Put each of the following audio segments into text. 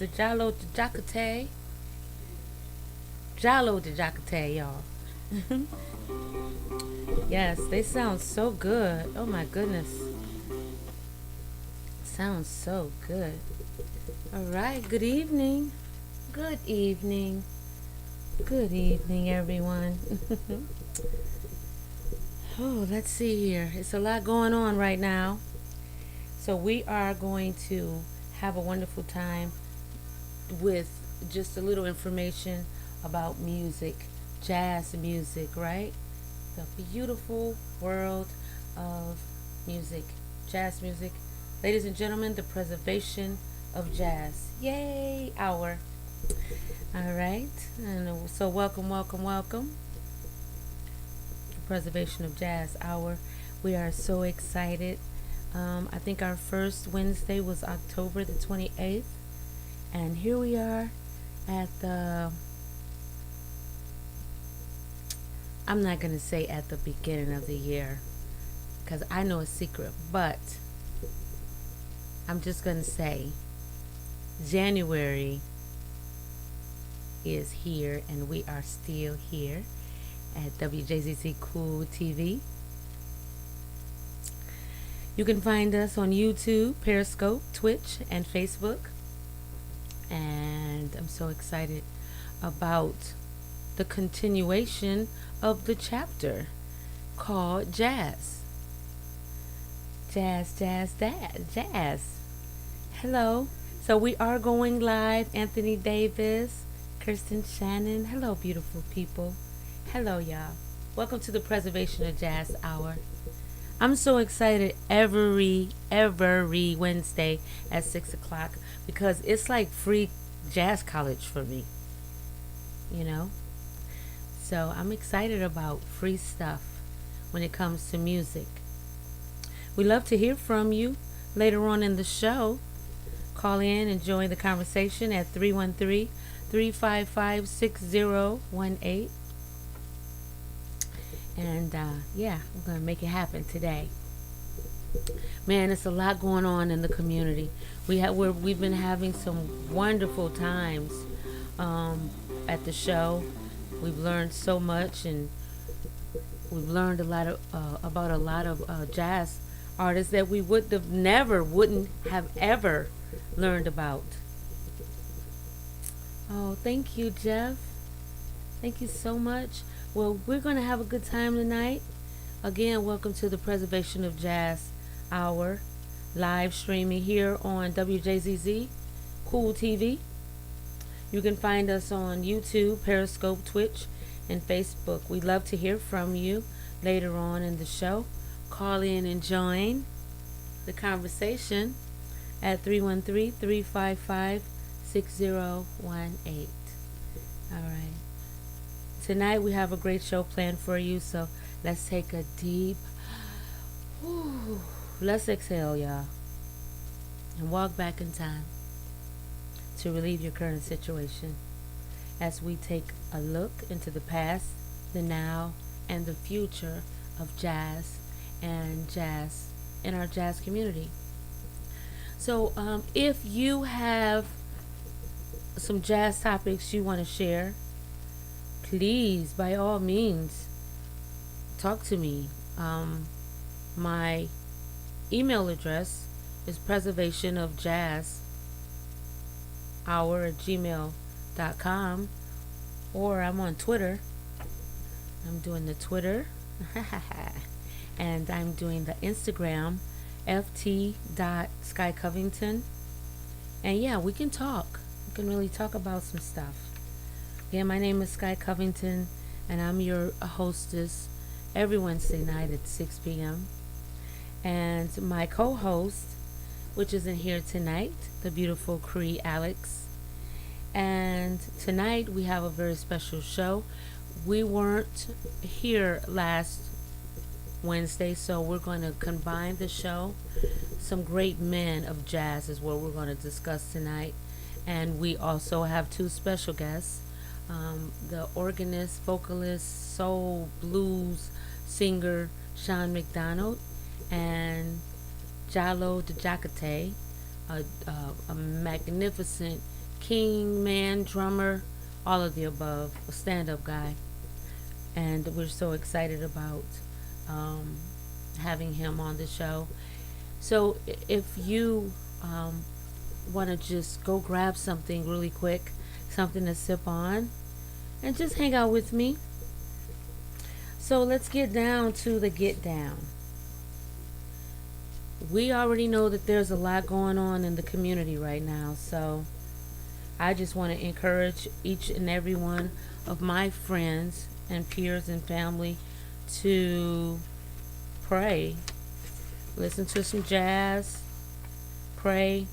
the Jalo de Jacate. Jalo de Jacate, y'all. Yes, they sound so good. Oh my goodness. Sounds so good. All right, good evening. Good evening. Good evening, everyone. Oh, let's see here. It's a lot going on right now. So, we are going to have a wonderful time with just a little information about music, jazz music, right? The beautiful world of music, jazz music. Ladies and gentlemen, the preservation of jazz. Yay, hour. All right. And so, welcome, welcome, welcome. The preservation of jazz hour. We are so excited. I think our first Wednesday was October the 28th. And here we are at the, I'm not going to say at the beginning of the year because I know a secret, but I'm just going to say January is here and we are still here at WJZZ Cool TV. You can find us on YouTube, Periscope, Twitch, and Facebook. And I'm so excited about the continuation of the chapter called Jazz. Jazz, jazz, jazz. Hello. So we are going live. Anthony Davis, Kirsten Shannon. Hello, beautiful people. Hello, y'all. Welcome to the Preservation of Jazz Hour. I'm so excited every Wednesday at 6 o'clock because it's like free jazz college for me, you know? So I'm excited about free stuff when it comes to music. We love to hear from you later on in the show. Call in and join the conversation at 313-355-6018. And yeah, we're going to make it happen today. Man, it's a lot going on in the community. We've been having some wonderful times at the show. We've learned so much, and we've learned a lot of about a lot of jazz artists that we wouldn't have ever learned about. Oh, thank you, Jeff. Thank you so much. Well, we're going to have a good time tonight. Again, welcome to the Preservation of Jazz Hour, live streaming here on WJZZ Cool TV. You can find us on YouTube, Periscope, Twitch, and Facebook. We'd love to hear from you later on in the show. Call in and join the conversation at 313-355-6018. All right. Tonight we have a great show planned for you, so let's take a deep, let's exhale, y'all, and walk back in time to relieve your current situation as we take a look into the past, the now, and the future of jazz and jazz in our jazz community. So if you have some jazz topics you want to share, please, by all means, talk to me. My email address is preservationofjazzhour@gmail.com, or I'm on Twitter. I'm doing the Twitter, and I'm doing the Instagram, ft.Sky Covington. And yeah, we can talk. We can really talk about some stuff. Yeah, my name is Sky Covington, and I'm your hostess every Wednesday night at 6 p.m. And my co-host, which isn't here tonight, the beautiful Cree Alex. And tonight we have a very special show. We weren't here last Wednesday, so we're going to combine the show. Some great men of jazz is what we're going to discuss tonight. And we also have two special guests. The organist, vocalist, soul, blues singer Sean McDonald, and Jalo de Jacate, a magnificent king, man, drummer, all of the above, a stand-up guy, and we're so excited about um, having him on the show. So if you want to just go grab something really quick, something to sip on, and just hang out with me. So let's get down to the get down. We already know that there's a lot going on in the community right now, so I just want to encourage each and every one of my friends and peers and family to pray, listen to some jazz, pray,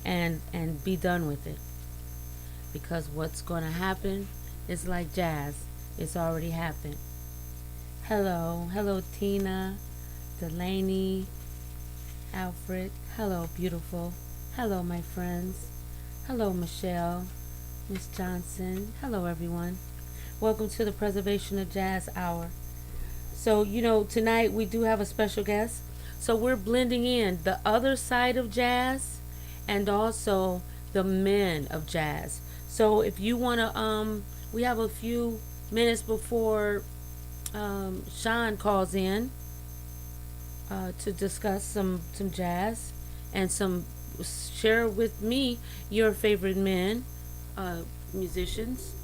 and be done with it. Because what's going to happen is like jazz. It's already happened. Hello Tina, Delaney, Alfred. Hello, beautiful. Hello, my friends. Hello, Michelle, Miss Johnson. Hello, everyone. Welcome to the Preservation of Jazz Hour. So, tonight we do have a special guest. So we're blending in the other side of jazz and also the men of jazz. So if you want to, we have a few minutes before Sean calls in to discuss some jazz and share with me your favorite men musicians,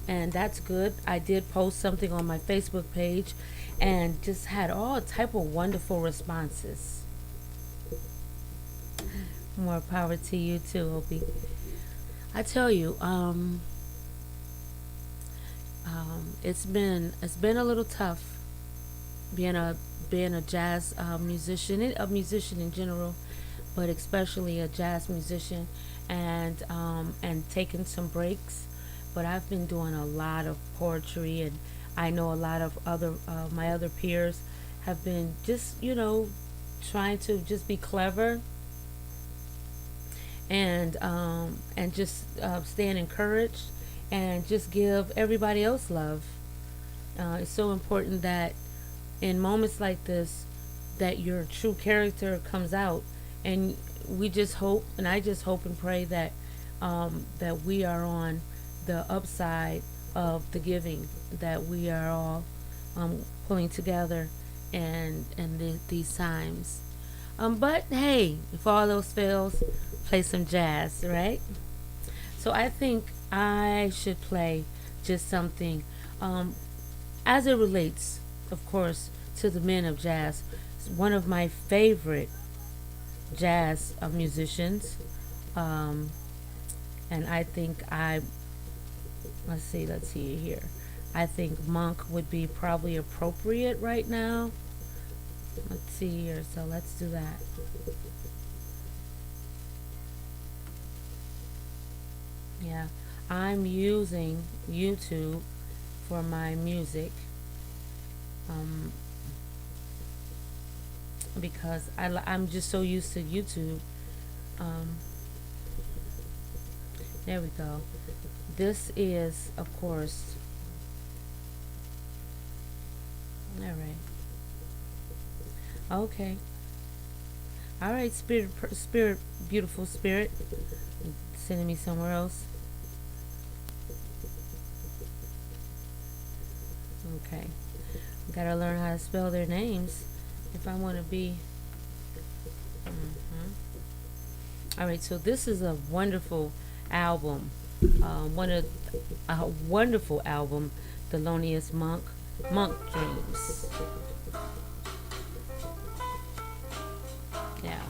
and that's good. I did post something on my Facebook page and just had all type of wonderful responses. More power to you too, Opie. I tell you, it's been a little tough being a jazz musician, a musician in general, but especially a jazz musician, and taking some breaks. But I've been doing a lot of poetry, and I know a lot of other my other peers have been just trying to just be clever and just staying encouraged and just give everybody else love. It's so important that in moments like this that your true character comes out, and we just hope, and I just hope and pray that that we are on the upside of the giving, that we are all pulling together and these times. But hey, if all else fails, play some jazz, right? So I think I should play just something as it relates, of course, to the men of jazz. It's one of my favorite jazz musicians, and I think let's see here. I think Monk would be probably appropriate right now. Let's see here, so let's do that. Yeah, I'm using YouTube for my music because I'm just so used to YouTube. There we go. This is, of course, all right. Okay. All right, spirit, beautiful spirit, sending me somewhere else. Okay. Gotta learn how to spell their names if I want to be. All right, so this is a wonderful album. A wonderful album, Thelonious Monk Dreams. Yeah.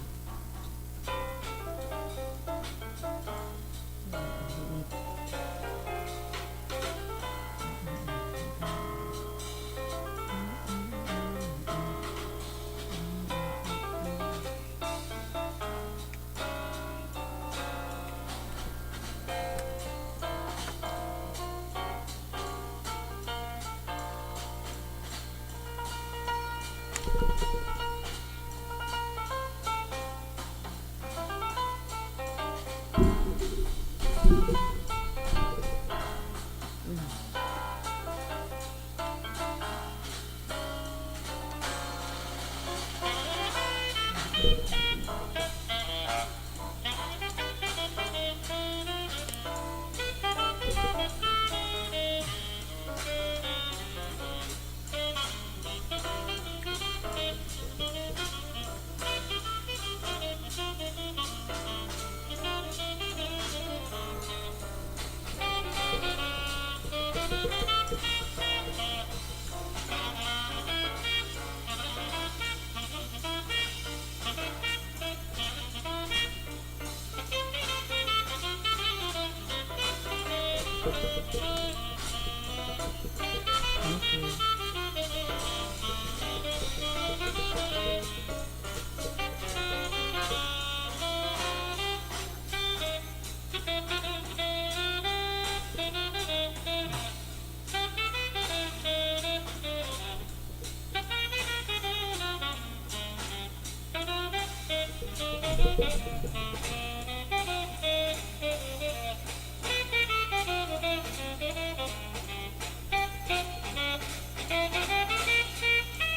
Thank you.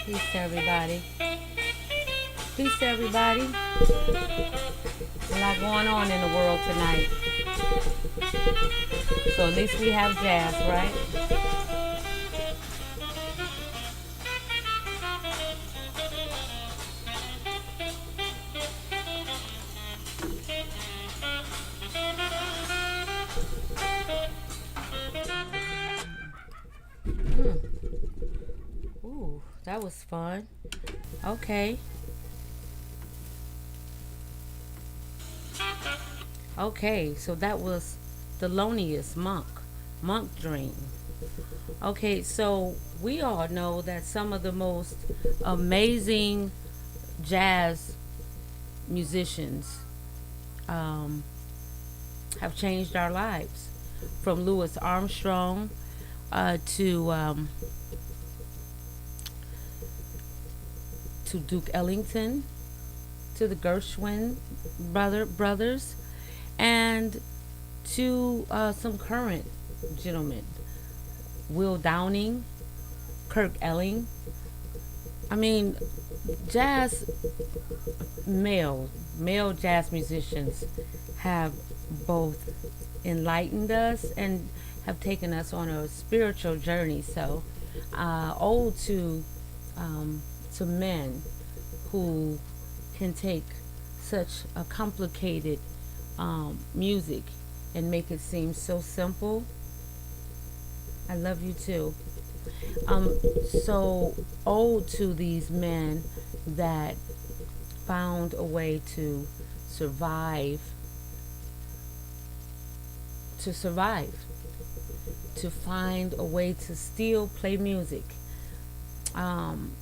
Peace, everybody. Peace, everybody. A lot going on in the world tonight. So at least we have jazz, right? Ooh, that was fun. Okay. Okay, so that was Thelonious Monk Dream. Okay, so we all know that some of the most amazing jazz musicians have changed our lives. From Louis Armstrong to Duke Ellington, to the Gershwin brothers, and to some current gentlemen, Will Downing, Kirk Elling. I mean, jazz male jazz musicians have both enlightened us and have taken us on a spiritual journey. So, ode to men who can take such a complicated music and make it seem so simple. I love you too. So ode to these men that found a way to survive, to find a way to still play music.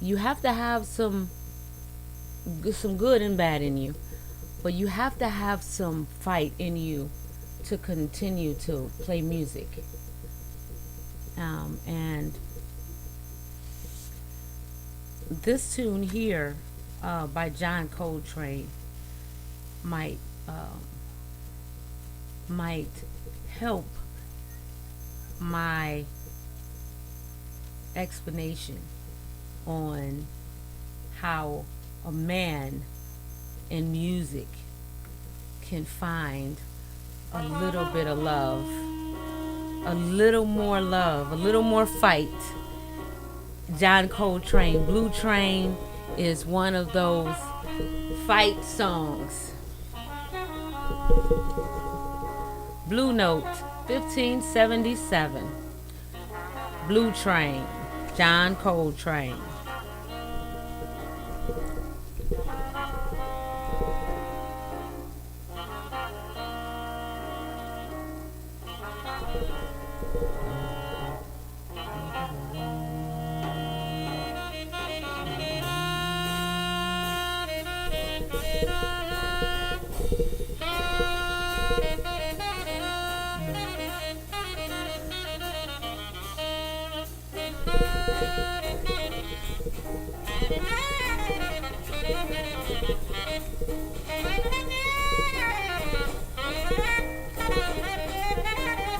You have to have some good and bad in you, but you have to have some fight in you to continue to play music. And this tune here by John Coltrane might help my explanation on how a man in music can find a little bit of love, a little more fight. John Coltrane, Blue Train, is one of those fight songs. Blue Note, 1577. Blue Train, John Coltrane.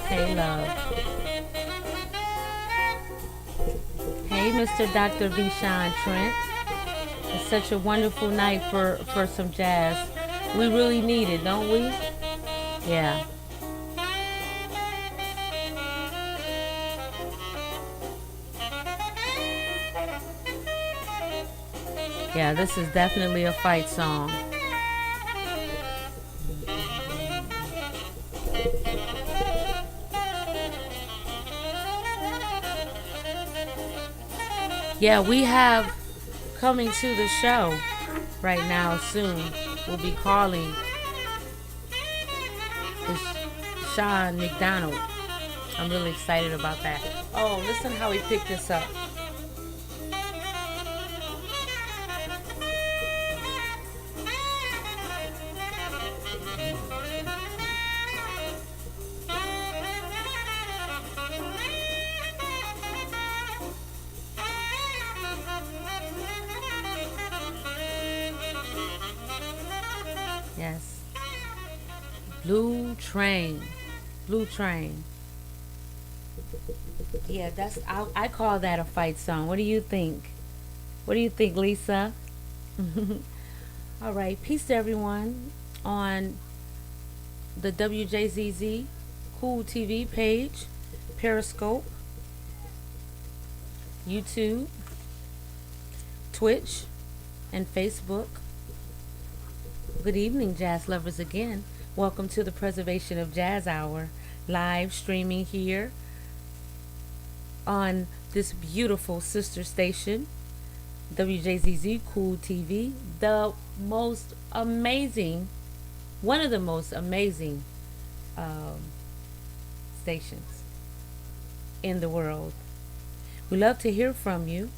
Hey, love. Hey, Mr. Dr. Vishan Trent. It's such a wonderful night for some jazz. We really need it, don't we? Yeah. Yeah, this is definitely a fight song. Yeah, we have coming to the show right now soon. We'll be calling is Sean McDonald. I'm really excited about that. Oh, listen how he picked this up. Yes. Blue Train. Blue Train. Yeah, I call that a fight song. What do you think? What do you think, Lisa? All right. Peace to everyone on the WJZZ Cool TV page, Periscope, YouTube, Twitch, and Facebook. Good evening, jazz lovers again. Welcome to the Preservation of Jazz Hour, live streaming here on this beautiful sister station, WJZZ Cool TV, the most amazing, one of the most amazing um, stations in the world. We love to hear from you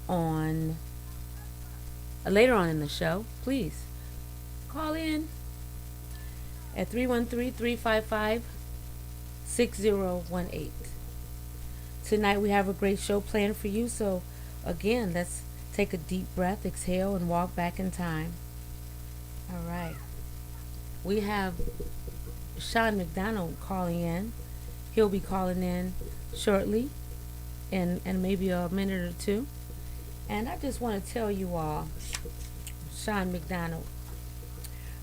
on later on in the show. Please call in at 313-355-6018. Tonight we have a great show planned for you, so again, let's take a deep breath, exhale, and walk back in time. All right. We have Sean McDonald calling in. He'll be calling in shortly in maybe a minute or two. And I just want to tell you all, Sean McDonald,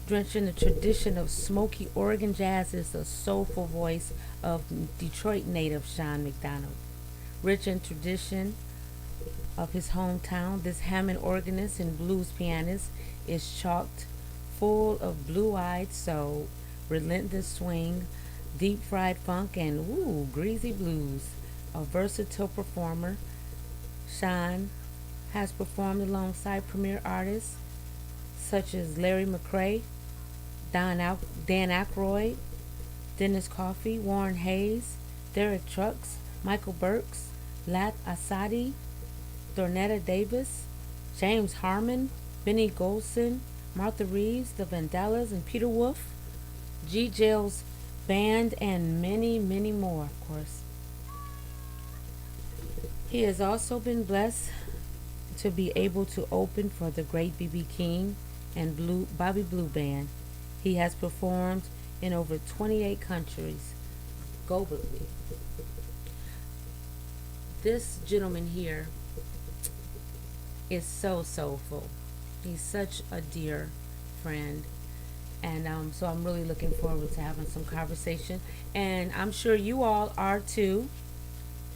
drenched in the tradition of smoky Oregon jazz, is the soulful voice of Detroit native Sean McDonald. Rich in tradition of his hometown, this Hammond organist and blues pianist is chocked full of blue-eyed soul, relentless swing, deep-fried funk, and greasy blues. A versatile performer, Sean has performed alongside premier artists such as Larry McCray, Dan Aykroyd, Dennis Coffey, Warren Hayes, Derek Trucks, Michael Burks, Lat Asadi, Thornetta Davis, James Harmon, Benny Golson, Martha Reeves, the Vandellas, and Peter Wolf, G. Jail's band, and many, many more, of course. He has also been blessed to be able to open for the great B.B. King and Bobby Blue Band. He has performed in over 28 countries globally. This gentleman here is so soulful. He's such a dear friend. And so I'm really looking forward to having some conversation. And I'm sure you all are too.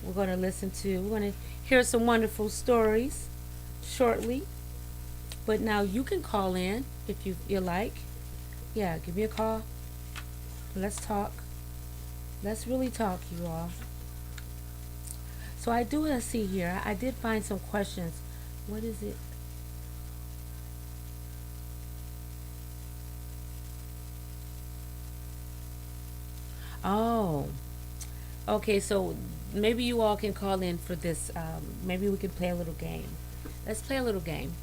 We're going to hear some wonderful stories shortly. But now you can call in if you like. Yeah, give me a call. Let's talk. Let's really talk, you all. So I do want to see here. I did find some questions. What is it? Oh, okay. So maybe you all can call in for this. Maybe we can play a little game. Let's play a little game.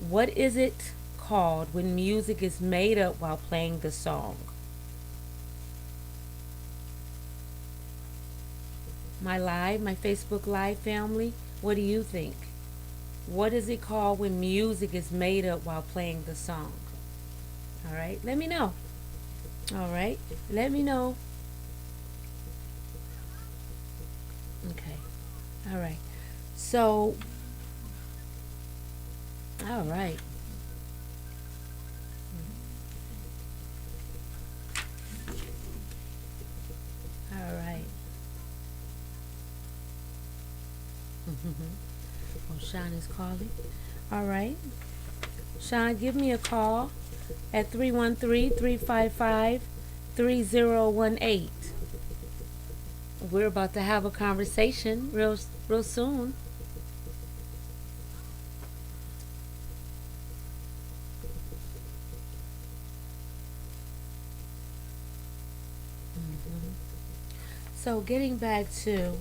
What is it called when music is made up while playing the song? My Facebook Live family, what do you think? What is it called when music is made up while playing the song? All right, let me know. All right, let me know. Okay, all right. So, all right. All right. Oh, Sean is calling. All right. Sean, give me a call at 313-355-3018. We're about to have a conversation real soon. So getting back to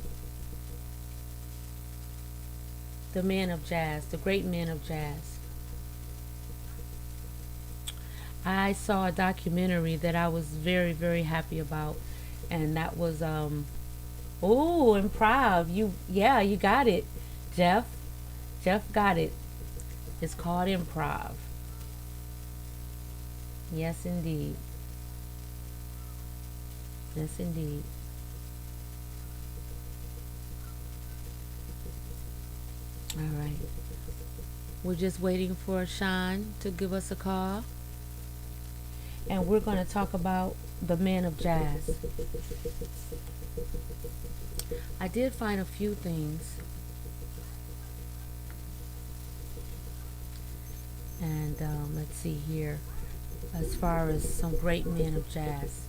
the men of jazz, the great men of jazz. I saw a documentary that I was very, very happy about, and that was oh, improv. You got it, Jeff. Jeff got it. It's called improv. Yes, indeed. Yes, indeed. All right. We're just waiting for Sean to give us a call, and we're going to talk about the men of jazz. I did find a few things, and let's see here. As far as some great men of jazz,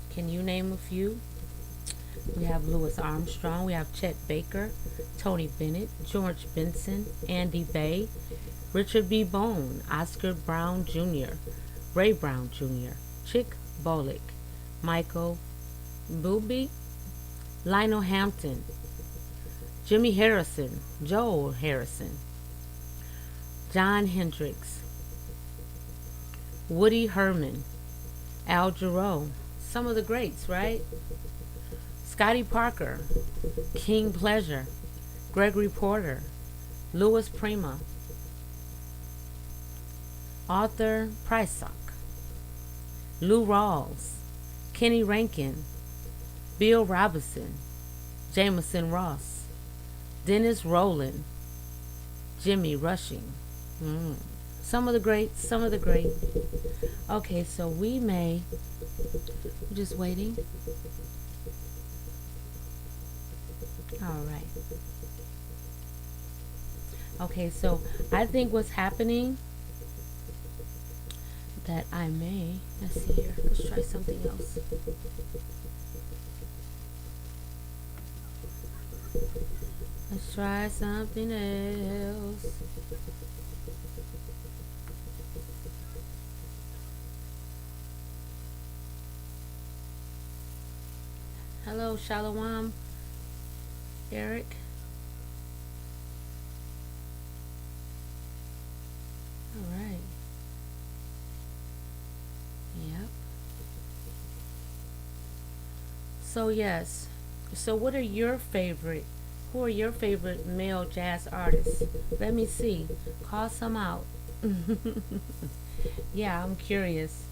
can you name a few? We have Louis Armstrong, we have Chet Baker, Tony Bennett, George Benson, Andy Bay, Richard B. Bone, Oscar Brown Jr., Ray Brown Jr., Chick Bullock, Michael Bublé, Lionel Hampton, Jimmy Harrison, Joel Harrison, John Hendricks, Woody Herman, Al Jarreau, some of the greats, right? Scotty Parker, King Pleasure, Gregory Porter, Louis Prima, Arthur Prysock, Lou Rawls, Kenny Rankin, Bill Robinson, Jameson Ross, Dennis Rowland, Jimmy Rushing. Some of the greats, some of the great. Okay, so we're just waiting. All right. Okay, so I think what's happening that let's see here, let's try something else. Let's try something else. Hello, Shalom, Eric. All right. Yep. So yes. So what are your favorite? Who are your favorite male jazz artists? Let me see. Call some out. Yeah, I'm curious.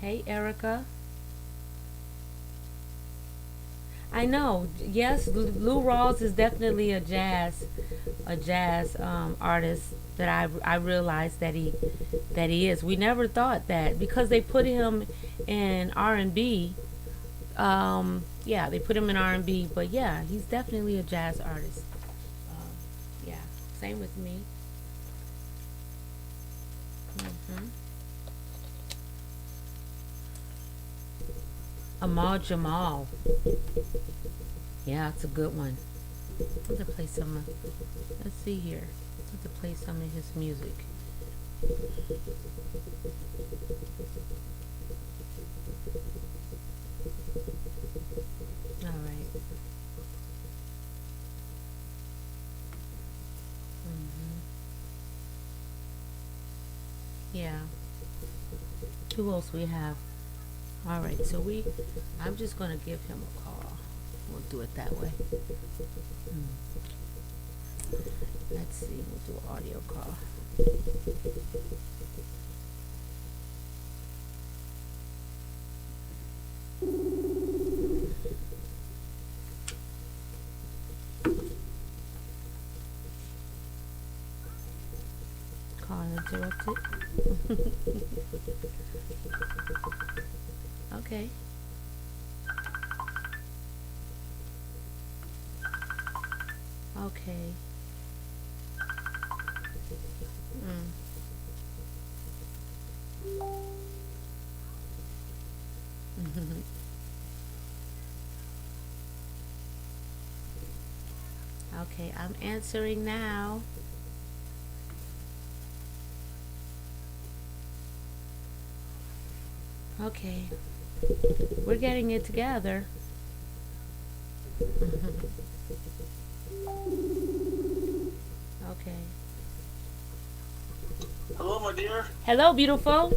Hey, Erica. I know. Yes, Lou Rawls is definitely a jazz artist that I realized that he is. We never thought that because they put him in R&B. Yeah, they put him in R&B, but yeah, he's definitely a jazz artist. Yeah, same with me. hmm Amal Jamal. Yeah, it's a good one. Let's play some. Let's see here. Let's play some of his music. All right. hmm Yeah. Who else we have? All right. So I'm just gonna give him a call. We'll do it that way. Mm. Let's see. We'll do an audio call. Call interrupted. Okay. Okay. Mm. Okay, I'm answering now. Okay, we're getting it together. Okay. Hello, my dear. Hello, beautiful.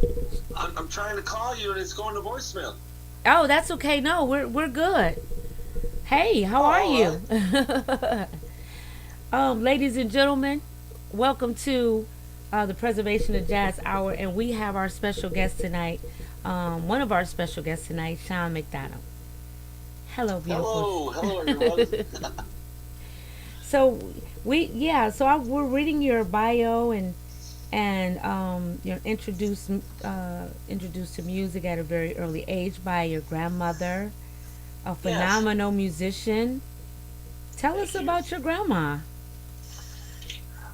I'm trying to call you and it's going to voicemail. Oh, that's okay. No, we're good. Hey, how Oh, are all right. you? Ladies and gentlemen, welcome to the Preservation of Jazz Hour, and we have our special guest tonight. One of our special guests tonight, Sean McDonald. Hello, beautiful. Hello, everyone. So we're reading your bio and you're introduced to music at a very early age by your grandmother, a Yes, phenomenal musician. Tell us thank you. about your grandma.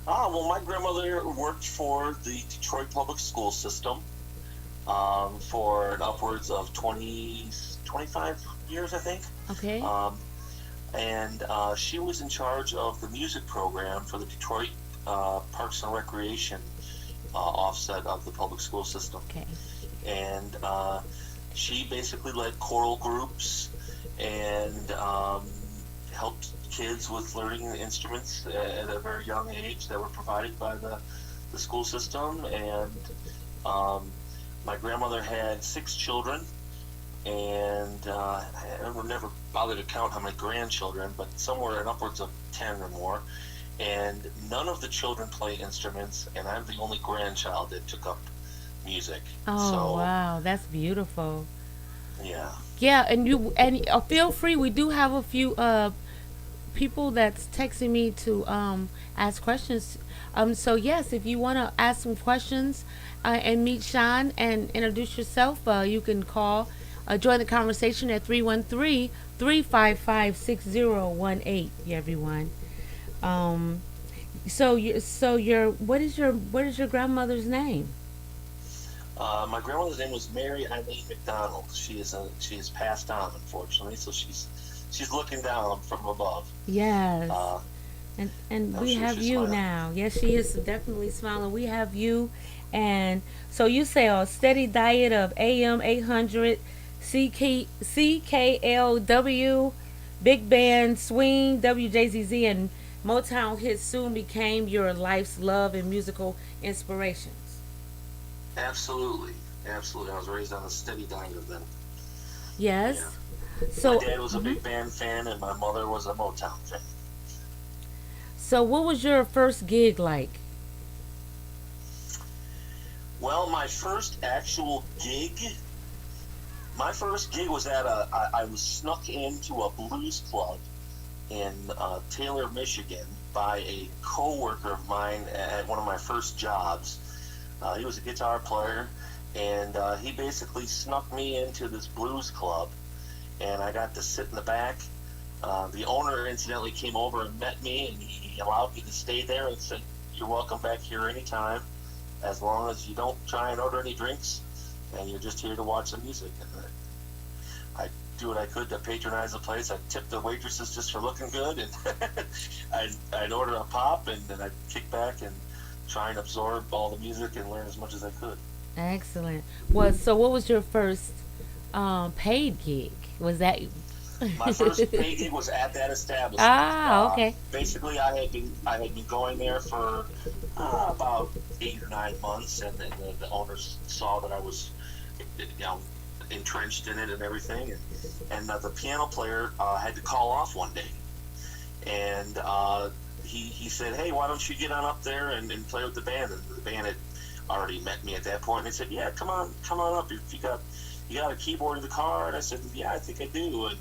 Well, my grandmother worked for the Detroit public school system for upwards of 25 years, I think. Okay. Um, and she was in charge of the music program for the Detroit Parks and Recreation offset of the public school system. Okay. And she basically led choral groups and helped kids with learning instruments at a very young age that were provided by the school system. And um, my grandmother had 6 children, and I never bothered to count how many grandchildren, but somewhere in upwards of 10 or more. And none of the children play instruments, and I'm the only grandchild that took up music. Oh So, wow, that's beautiful. yeah. Yeah, and feel free. We do have a few people that's texting me to ask questions. So yes, if you want to ask some questions and meet Sean and introduce yourself, you can call, join the conversation at 313-355-6018. Everyone. Um, what is your grandmother's name? My grandmother's name was Mary Eileen McDonald. She is passed on, unfortunately, so she's looking down from above. Yes. Uh, And I'm we sure have she's you smiling. now. Yes, she is definitely smiling. We have you, and so you say a steady diet of AM 800, CKLW, big band swing, WJZZ, and Motown hits soon became your life's love and musical inspirations. Absolutely, absolutely. I was raised on a steady diet of them. Yeah. Yes. My So, dad was a big band fan, and my mother was a Motown fan. so what was your first gig like? Well, my first gig was at I was snuck into a blues club in Taylor, Michigan, by a coworker of mine at one of my first jobs. He was a guitar player, and he basically snuck me into this blues club, and I got to sit in the back. The owner incidentally came over and met me, and he allowed me to stay there and said, "You're welcome back here anytime, as long as you don't try and order any drinks, and you're just here to watch the music." And I do what I could to patronize the place. I'd tip the waitresses just for looking good, and I'd order a pop, and then I'd kick back and try and absorb all the music and learn as much as I could. Excellent. What was your first paid gig? Was that? My first pay gig was at that establishment. Ah, okay. Basically, I had been going there for about 8 or 9 months, and then the owners saw that I was, you know, entrenched in it and everything, and the piano player had to call off one day, and he said, "Hey, why don't you get on up there and play with the band?" And the band had already met me at that point. And they said, "Yeah, come on up. If you got a keyboard in the car?" And I said, "Yeah, I think I do." And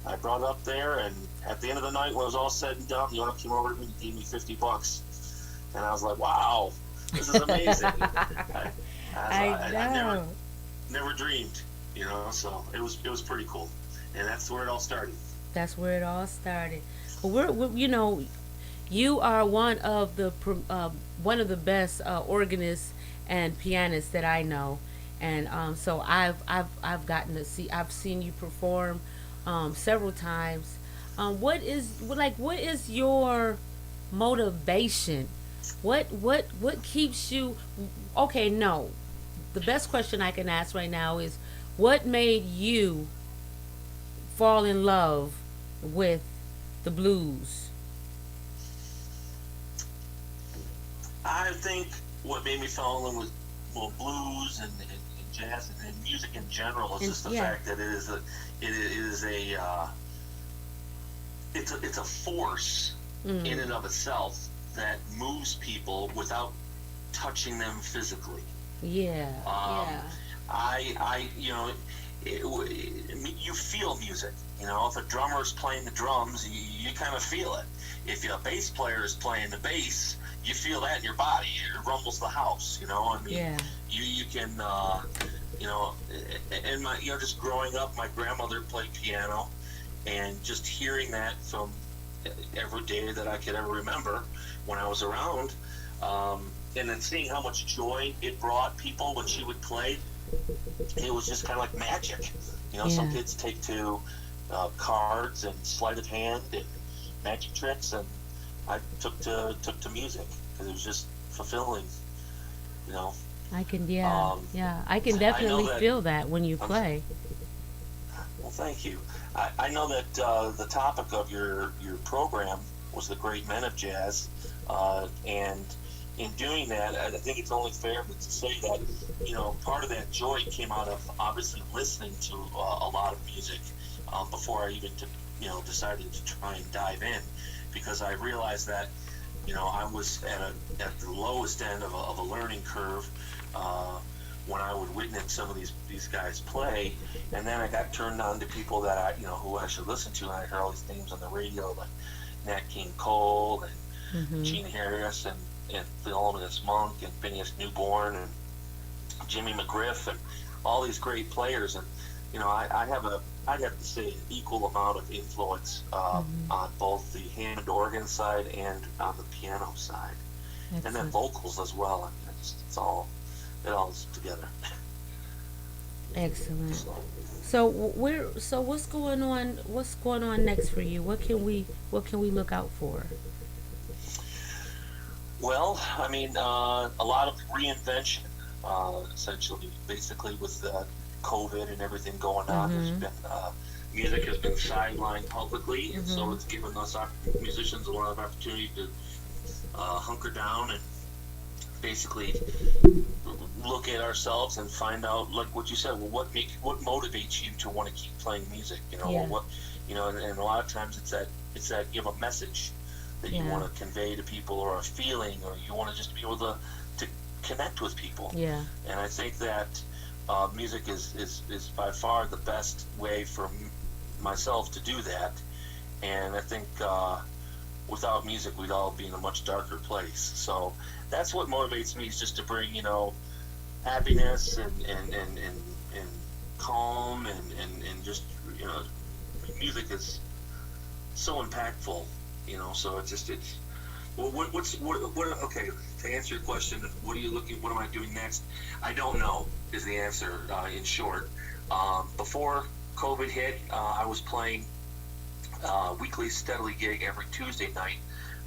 I brought it up there, and at the end of the night, when it was all said and done, the owner came over to me and gave me $50, and I was like, "Wow, this is amazing." I I know. never dreamed, So it was pretty cool, and that's where it all started. That's where it all started. But you are one of the best organists and pianists that I know, and so I've gotten to see I've seen you perform several times. what is your motivation? What keeps you? Okay, no. The best question I can ask right now is, what made you fall in love with the blues? I think what made me fall in love with blues and jazz and music in general is And just the yeah, fact that it's a force in mm, and of itself that moves people without touching them physically. yeah, Um, yeah, you feel music. If a drummer is playing the drums, you kind of feel it. If a bass player is playing the bass, you feel that in your body. It rumbles the house. yeah. You can, you know, and just growing up, my grandmother played piano, and just hearing that from every day that I could ever remember when I was around, and then seeing how much joy it brought people when she would play, it was just kind of like magic. Some Yeah, kids take to cards and sleight of hand and magic tricks, and I took to music because it was just fulfilling. You know, I can. Yeah, um, yeah. I can I know definitely that. feel that when you I'm play. Well, thank you. I know that the topic of your program was the great men of jazz, and in doing that, I think it's only fair to say that part of that joy came out of obviously listening to a lot of music before I even decided to try and dive in, because I realized that I was at the lowest end of a learning curve. Uh, when I would witness some of these guys play, and then I got turned on to people that who I should listen to, and I heard all these names on the radio like Nat King Cole and Mhm. Gene Harris and Thelonious Monk and Phineas Newborn and Jimmy McGriff and all these great players, and I'd have to say an equal amount of influence Mhm. on both the Hammond organ side and on the piano side, and then Excellent. vocals as well. I mean, it all is together. Excellent. So, So where? So what's going on? What's going on next for you? What can we look out for? well, I mean, a lot of reinvention, essentially, basically with COVID and everything going on. There's Mhm. been music has been sidelined publicly, and so Mhm. it's given us musicians a lot of opportunity to hunker down and basically look at ourselves and find out, like what you said, well, what motivates you to want to keep playing music? Yeah. And a lot of times it's that you have a message that you Yeah. want to convey to people, or a feeling, or you want to just be able to connect with people. Yeah. And I think that music is by far the best way for myself to do that. And I think without music, we'd all be in a much darker place. So that's what motivates me, is just to bring happiness and calm and just you know music is so impactful. So it's well, okay, to answer your question, what are you looking, what am I doing next? I don't know is the answer, in short. Before COVID hit, I was playing weekly steadily gig every Tuesday night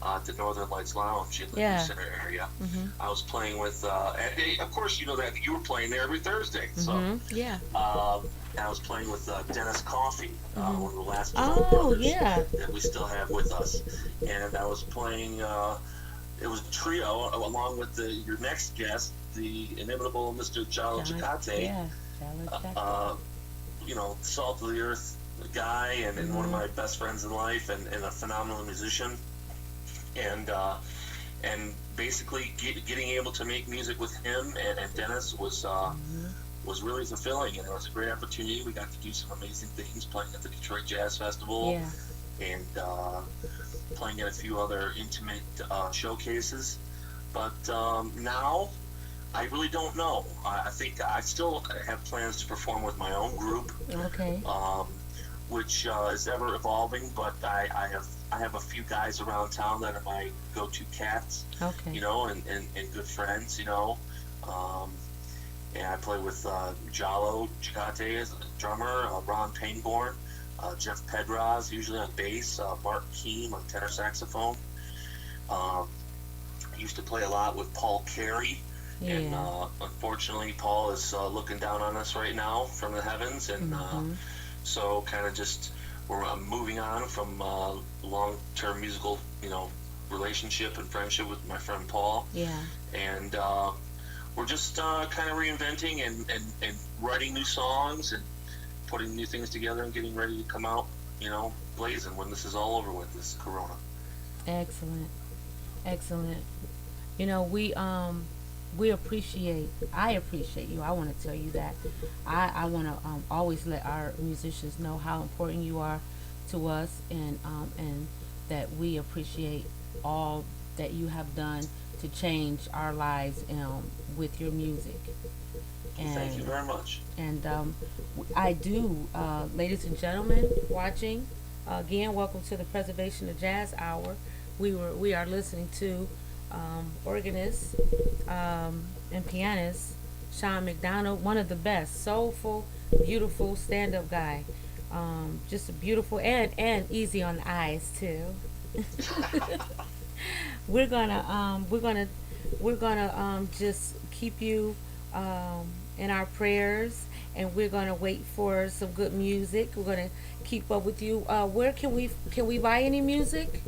at the Northern Lights Lounge in the New Yeah. Center area. Mhm. I was playing with, and of course, that you were playing there every Thursday. So, Mhm. Yeah. and I was playing with Dennis Coffey, Mhm. one of the last Jones Oh brothers yeah. that we still have with us. And I was playing, it was a trio along with your next guest, the inimitable Mr. Jalo John. Chakate, Yeah. Dallas Jackson. uh, salt of the earth guy, and one of Mhm. my best friends in life, and a phenomenal musician, and basically getting able to make music with him and Dennis Mhm. was really fulfilling, and it was a great opportunity. We got to do some amazing things, playing at the Detroit Jazz Festival, Yeah. and playing at a few other intimate showcases. But now I really don't know. I think I still have plans to perform with my own group, Okay. um, which is ever evolving. But I have a few guys around town that are my go-to cats, Okay. and good friends, Um, and I play with Jalo Chikate as a drummer, Ron Painborn, Jeff Pedroz usually on bass, Mark Keem on tenor saxophone. Um, I used to play a lot with Paul Carey, and Yeah. unfortunately, Paul is looking down on us right now from the heavens, and Mhm. so kind of just we're moving on from long-term musical, relationship and friendship with my friend Paul, Yeah. and we're just kind of reinventing and writing new songs and putting new things together and getting ready to come out, blazing when this is all over with this Corona. Excellent. Excellent. We appreciate. I appreciate you. I want to tell you that. I want to always let our musicians know how important you are to us, and that we appreciate all that you have done to change our lives with your music. Thank you And very much. I do, ladies and gentlemen, watching again. Welcome to the Preservation of Jazz Hour. We are listening to organist and pianist Sean McDonald, one of the best, soulful, beautiful stand-up guy. Just a beautiful and easy on the eyes too. we're gonna um, we're gonna we're gonna just keep you in our prayers, and we're gonna wait for some good music. We're gonna keep up with you. Where can we buy any music?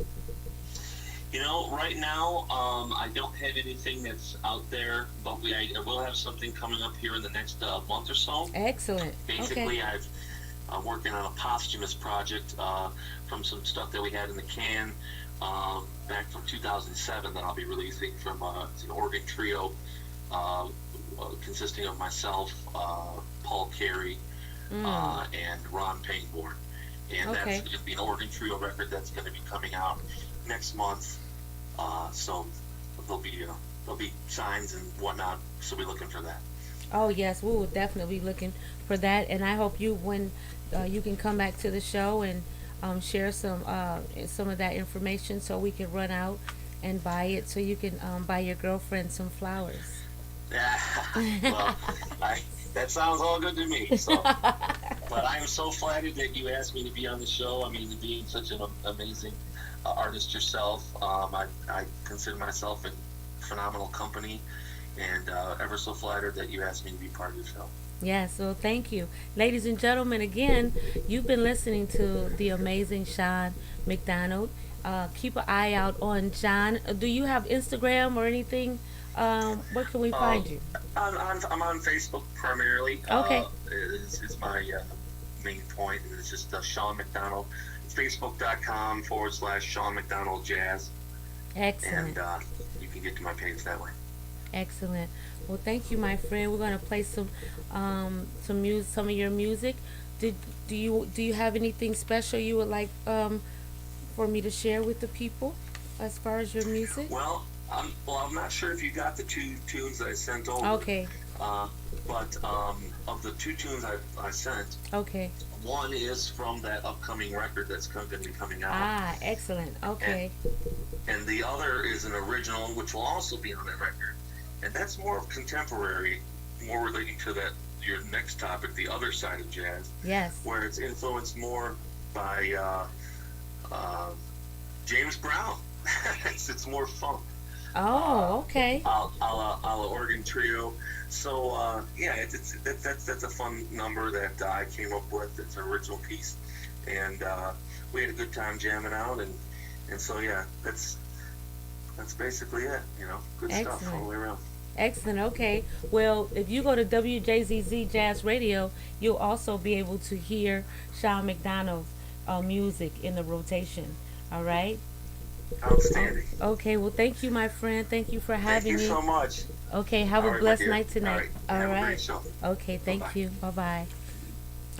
Right now, I don't have anything that's out there, but I will have something coming up here in the next month or so. Excellent. Okay. Basically, I'm working on a posthumous project from some stuff that we had in the can back from 2007 that I'll be releasing from it's an organ trio consisting of myself, Paul Carey, Mm. and Ron Pangborn. And that's Okay. going to be an organ trio record that's going to be coming out next month. So there'll be signs and whatnot. So we're looking for that. Oh yes, we will definitely be looking for that, and I hope when you can come back to the show and share some of that information so we can run out and buy it so you can buy your girlfriend some flowers. Well, that sounds all good to me. So, but I am so flattered that you asked me to be on the show. I mean, being such an amazing artist yourself, I consider myself in phenomenal company, and ever so flattered that you asked me to be part of the show. Yeah, so thank you. Ladies and gentlemen, again, you've been listening to the amazing Sean McDonald. Keep an eye out on John. Do you have Instagram or anything? Where can we Um, find you? I'm on Facebook primarily. Okay, Is my main point, and it's just Sean McDonald. It's Facebook.com/. Sean McDonald Jazz, and excellent. you can get to my page that way. Excellent. Well, thank you, my friend. We're gonna play some of your music. Did do you have anything special you would like for me to share with the people as far as your music? I'm not sure if you got the two tunes that I sent over, Okay. uh, but of the two tunes I sent, Okay. one is from that upcoming record that's going to be coming out, Ah, excellent. and Okay. and the other is an original, which will also be on that record, and that's more of contemporary, more relating to that your next topic, the other side of jazz, Yes. where it's influenced more by uh, James Brown. It's more funk. Uh, Oh, okay. a la organ trio. So yeah, that's a fun number that I came up with. It's an original piece, and we had a good time jamming out, and so yeah, that's basically it. Good stuff all Excellent. the way around. Excellent. Okay. Well, if you go to WJZZ Jazz Radio, you'll also be able to hear Sean McDonald's music in the rotation. All right. Oh, Outstanding. okay. Well, thank you, my friend. Thank you for Thank having you me. so much. Okay. Have All a right, my blessed dear. night All tonight. right. All Have a right. great show. Okay. Bye bye. Thank you. Bye bye.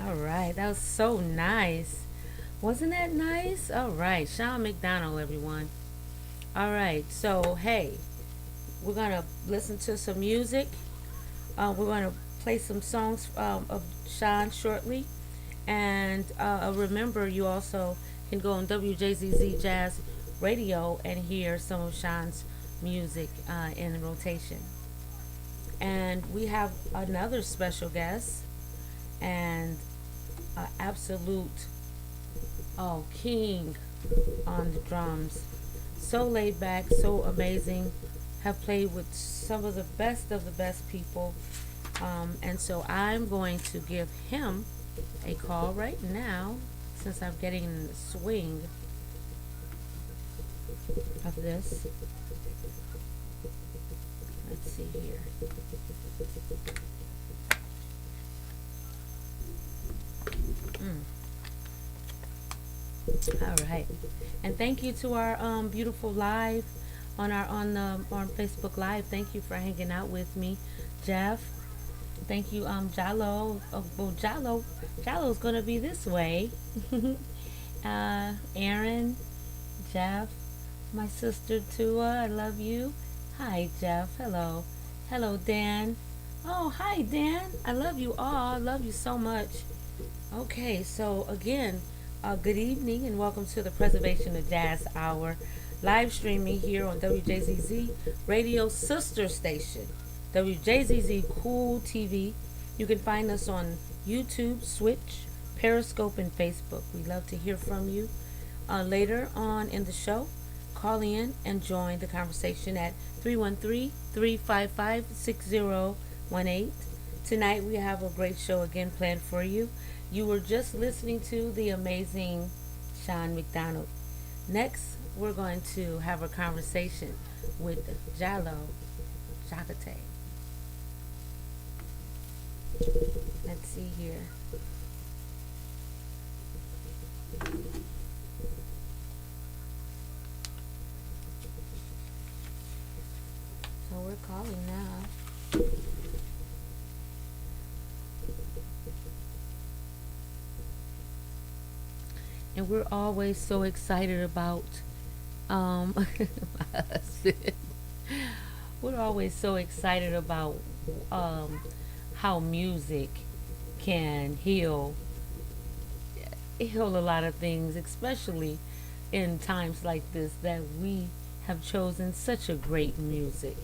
All right. That was so nice. Wasn't that nice? All right. Sean McDonald, everyone. All right. So, hey, we're going to listen to some music. We're going to play some songs of Sean shortly. And remember, you also can go on WJZZ Jazz Radio and hear some of Sean's music in rotation. And we have another special guest and absolute Oh, King on the drums. So laid back, so amazing. Have played with some of the best people. And so I'm going to give him a call right now since I'm getting in the swing of this. Let's see here. Mm. All right, and thank you to our beautiful live on Facebook Live. Thank you for hanging out with me, Jeff. Thank you, Jalo. Oh, well, Jalo's gonna be this way. Aaron, Jeff, my sister Tua. I love you. Hi, Jeff. Hello, hello, Dan. Oh, hi, Dan. I love you all. I love you so much. Okay, so again, good evening and welcome to the Preservation of Jazz Hour, live streaming here on WJZZ Radio Sister Station, WJZZ Cool TV. You can find us on YouTube, Switch, Periscope, and Facebook. We love to hear from you. Later on in the show, call in and join the conversation at 313-355-6018. Tonight we have a great show again planned for you. You were just listening to the amazing Sean McDonald. Next, we're going to have a conversation with Jalo Jakate. Let's see here. So we're calling now. And we're always so excited about my husband. We're always so excited about how music can heal a lot of things, especially in times like this that we have chosen such a great music,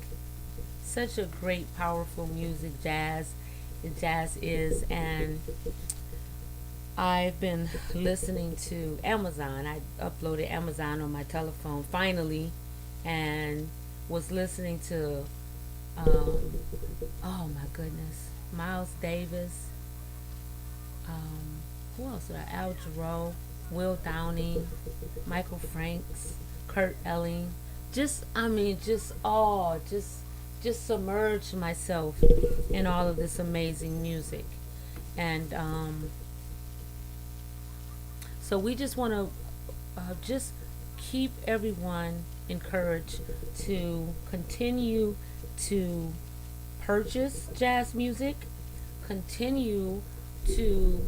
such a great powerful music. Jazz is. And I've been listening to Amazon. I uploaded Amazon on my telephone finally, and was listening to, oh my goodness, Miles Davis. Who else? Al Jarreau, Will Downing, Michael Franks, Kurt Elling. Just submerged myself in all of this amazing music, and so we just want to just keep everyone encouraged to continue to purchase jazz music, continue to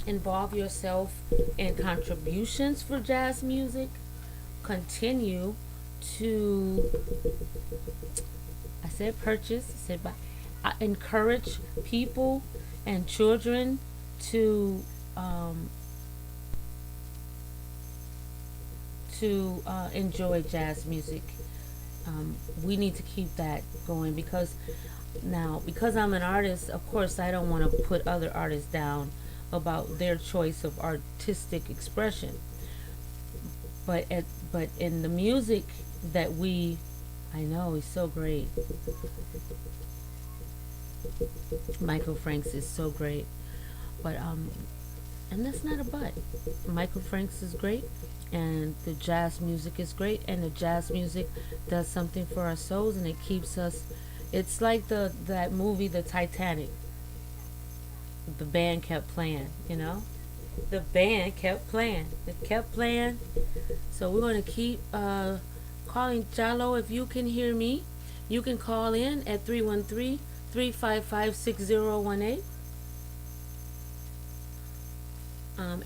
involve yourself in contributions for jazz music, continue to, I said purchase, I said buy, I encourage people and children to enjoy jazz music. We need to keep that going because I'm an artist, of course I don't want to put other artists down about their choice of artistic expression. But in the music that I know is so great. Michael Franks is so great. But and that's not a but. Michael Franks is great, and the jazz music is great, and the jazz music does something for our souls, and it keeps us. It's like that movie, The Titanic. The band kept playing, you know. The band kept playing. It kept playing. So we're going to keep calling. Jalo, if you can hear me, you can call in at 313-355-6018.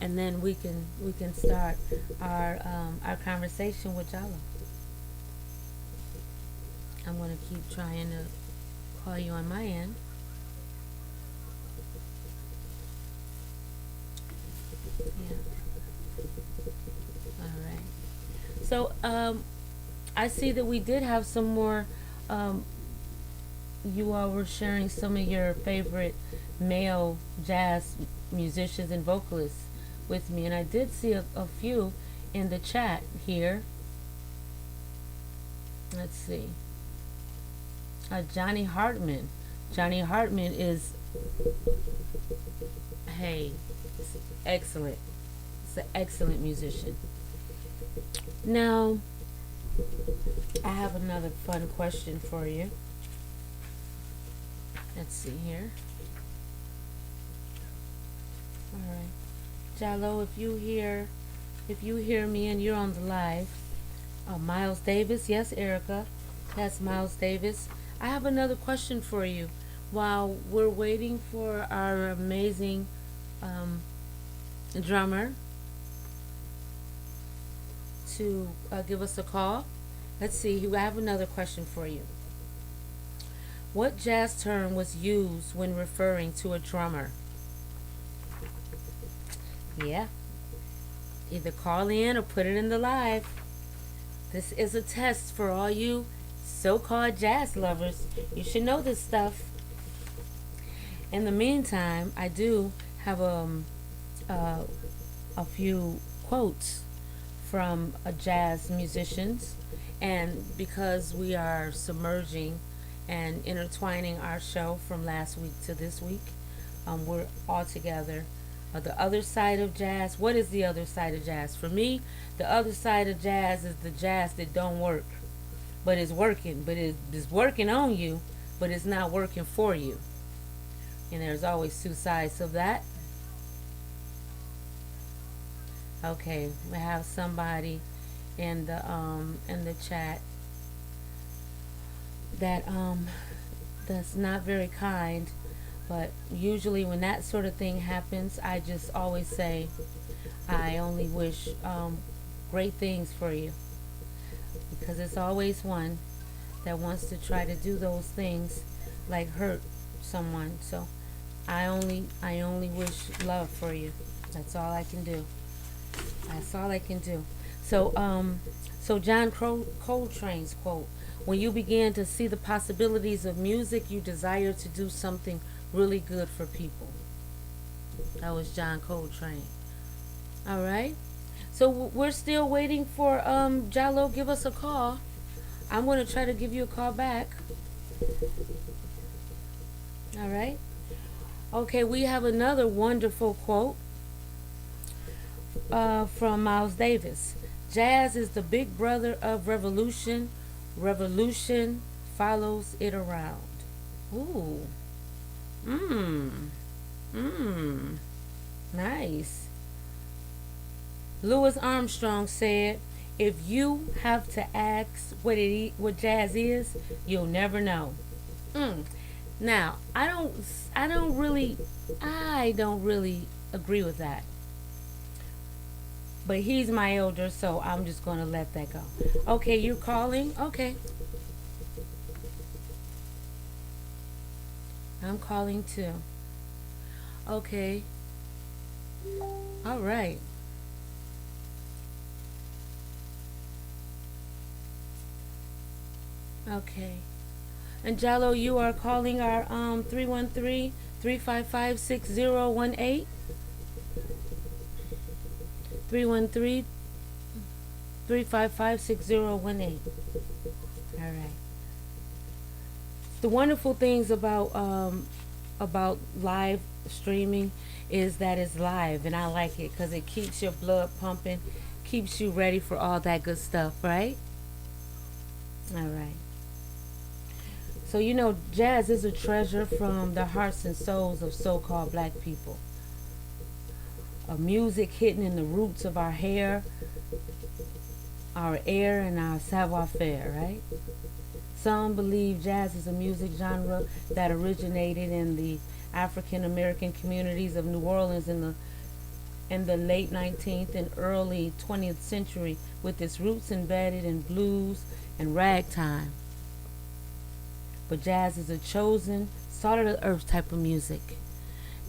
And then we can start our conversation with Jalo. I'm gonna keep trying to call you on my end. Yeah. All right. So I see that we did have some more. You all were sharing some of your favorite male jazz musicians and vocalists with me, and I did see a few in the chat here. Let's see. Johnny Hartman. Johnny Hartman is, hey, it's excellent. It's an excellent musician. Now, I have another fun question for you. Let's see here. All right, Jallo, if you hear me and you're on the live, Miles Davis, yes, Erica, that's Miles Davis. I have another question for you. While we're waiting for our amazing drummer to give us a call, let's see. I have another question for you. What jazz term was used when referring to a drummer? Yeah, either call in or put it in the live. This is a test for all you so-called jazz lovers. You should know this stuff. In the meantime, I do have a few quotes from jazz musicians, and because we are submerging and intertwining our show from last week to this week, we're all together. The other side of jazz. What is the other side of jazz? For me, the other side of jazz is the jazz that don't work, but it's working. But it's working on you, but it's not working for you. And there's always two sides of that. Okay, we have somebody in the chat that that's not very kind. But usually when that sort of thing happens, I just always say, I only wish great things for you. Because it's always one that wants to try to do those things, like hurt someone. So I only wish love for you. That's all I can do. That's all I can do. So John Coltrane's quote: "When you begin to see the possibilities of music, you desire to do something really good for people." That was John Coltrane. All right. So we're still waiting for Jallo. Give us a call. I'm going to try to give you a call back. All right. Okay, we have another wonderful quote from Miles Davis. "Jazz is the big brother of revolution. Revolution follows it around." Ooh. Nice. Louis Armstrong said, "If you have to ask what jazz is, you'll never know." Now, I don't really agree with that. But he's my elder, so I'm just going to let that go. Okay, you're calling? Okay. I'm calling too. Okay. All right. Okay. And Jallo, you are calling our 313-355-6018. 313-355-6018. All right. The wonderful things about live streaming is that it's live, and I like it because it keeps your blood pumping, keeps you ready for all that good stuff, right? All right. So jazz is a treasure from the hearts and souls of so-called black people. A music hidden in the roots of our hair, our air, and our savoir-faire, right? Some believe jazz is a music genre that originated in the African American communities of New Orleans in the late 19th and early 20th century, with its roots embedded in blues and ragtime. But jazz is a chosen, salt-of-the-earth type of music,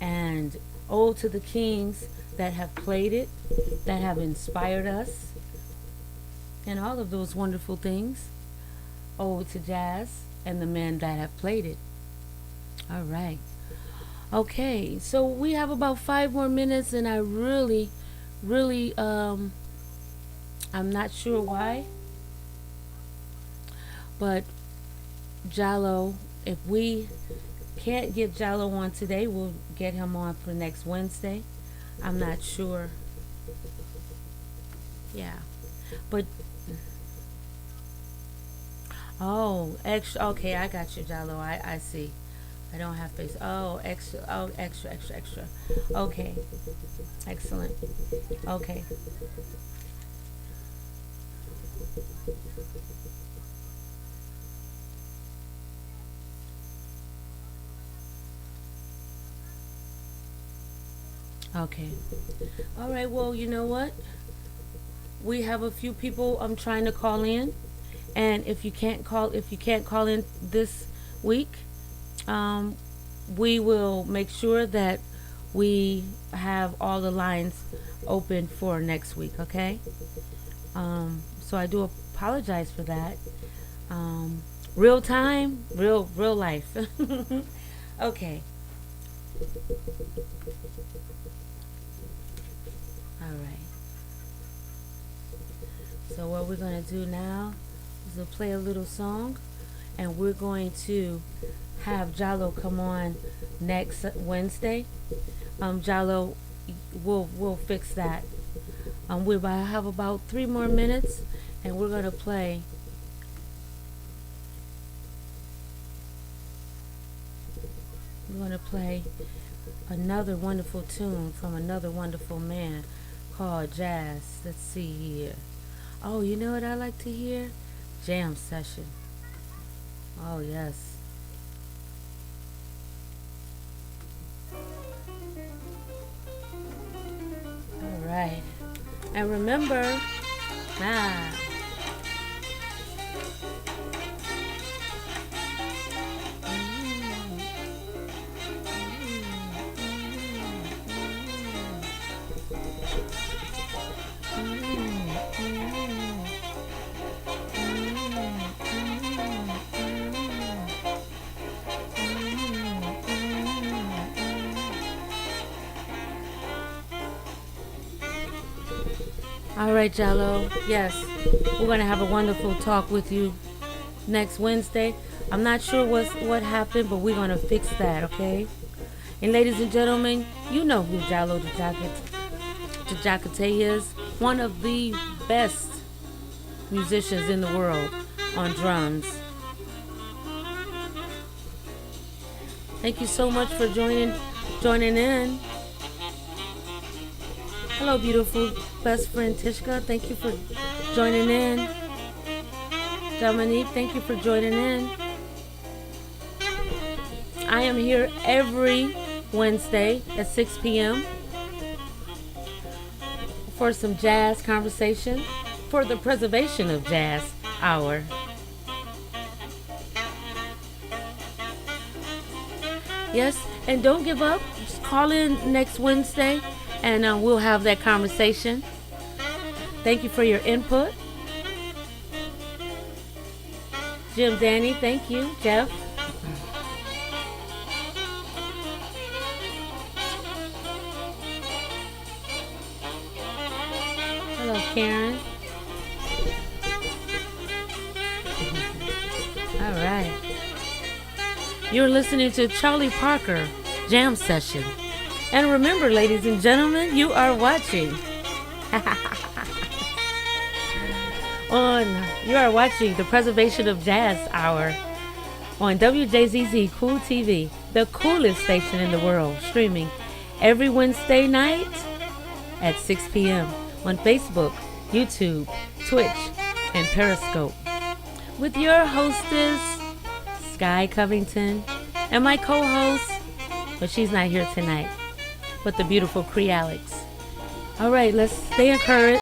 and ode to the kings that have played it, that have inspired us, and all of those wonderful things. Ode to jazz and the men that have played it. All right. Okay, so we have about 5 more minutes, and I really, really, I'm not sure why, but Jallo, if we can't get Jallo on today, we'll get him on for next Wednesday. I'm not sure. Yeah. But oh, extra. Okay, I got you, Jallo. I see. I don't have face. Oh, extra. Oh, extra, extra, extra. Okay. Excellent. Okay. Okay. All right. Well, you know what? We have a few people I'm trying to call in, and if you can't call in this week, um, we will make sure that we have all the lines open for next week. Okay. So I do apologize for that. Real time, real life. Okay. All right. So what we're gonna do now is we'll play a little song, and we're going to have Jallo come on next Wednesday. Jallo, we'll fix that. We have about 3 more minutes, and we're gonna play. We're gonna play another wonderful tune from another wonderful man called Jazz. Let's see here. Oh, you know what I like to hear? Jam session. Oh, yes. All right. And remember, ah, all right, Jallo. Yes, we're gonna have a wonderful talk with you next Wednesday. I'm not sure what happened, but we're gonna fix that, okay? And ladies and gentlemen, you know who Jallo the Jacate is. One of the best musicians in the world on drums. Thank you so much for joining in. Hello, beautiful best friend Tishka. Thank you for joining in. Dominique, thank you for joining in. I am here every Wednesday at 6 p.m. for some jazz conversation for the preservation of jazz hour. Yes, and don't give up. Just call in next Wednesday, and we'll have that conversation. Thank you for your input. Jim, Danny, thank you. Jeff. Hello, Karen. All right. You're listening to Charlie Parker Jam Session. And remember, ladies and gentlemen, you are watching you are watching the Preservation of Jazz Hour on WJZZ Cool TV, the coolest station in the world, streaming every Wednesday night at 6 p.m. on Facebook, YouTube, Twitch, and Periscope. With your hostess, Sky Covington, and my co-host, but she's not here tonight, but the beautiful Cree Alex. All right, let's stay encouraged.